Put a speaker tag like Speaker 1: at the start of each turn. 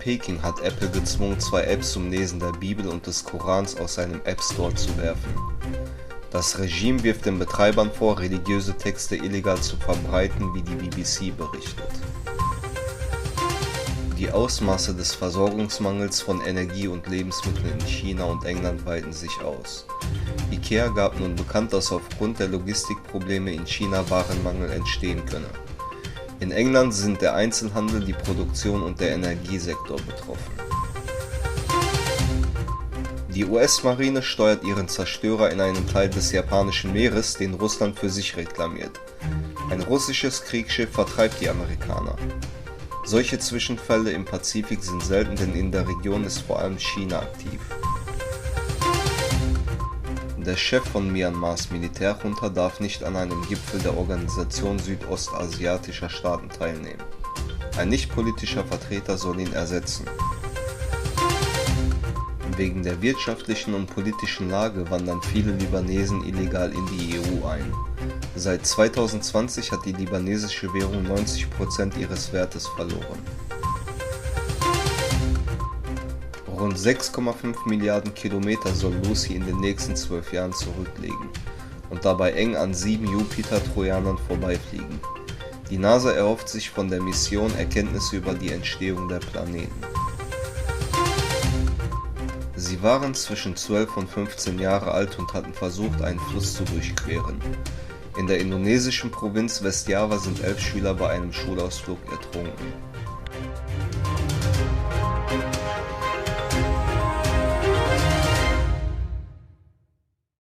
Speaker 1: Peking hat Apple gezwungen, 2 Apps zum Lesen der Bibel und des Korans aus seinem App Store zu werfen. Das Regime wirft den Betreibern vor, religiöse Texte illegal zu verbreiten, wie die BBC berichtet. Die Ausmaße des Versorgungsmangels von Energie und Lebensmitteln in China und England weiten sich aus. IKEA gab nun bekannt, dass aufgrund der Logistikprobleme in China Warenmangel entstehen könne. In England sind der Einzelhandel, die Produktion und der Energiesektor betroffen. Die US-Marine steuert ihren Zerstörer in einen Teil des japanischen Meeres, den Russland für sich reklamiert. Ein russisches Kriegsschiff vertreibt die Amerikaner. Solche Zwischenfälle im Pazifik sind selten, denn in der Region ist vor allem China aktiv. Der Chef von Myanmars Militärjunta darf nicht an einem Gipfel der Organisation südostasiatischer Staaten teilnehmen. Ein nicht-politischer Vertreter soll ihn ersetzen. Wegen der wirtschaftlichen und politischen Lage wandern viele Libanesen illegal in die EU ein. Seit 2020 hat die libanesische Währung 90% ihres Wertes verloren. Rund 6,5 Milliarden Kilometer soll Lucy in den nächsten 12 Jahren zurücklegen und dabei eng an 7 Jupiter-Trojanern vorbeifliegen. Die NASA erhofft sich von der Mission Erkenntnisse über die Entstehung der Planeten. Sie waren zwischen 12 und 15 Jahre alt und hatten versucht, einen Fluss zu durchqueren. In der indonesischen Provinz Westjava sind 11 Schüler bei einem Schulausflug ertrunken.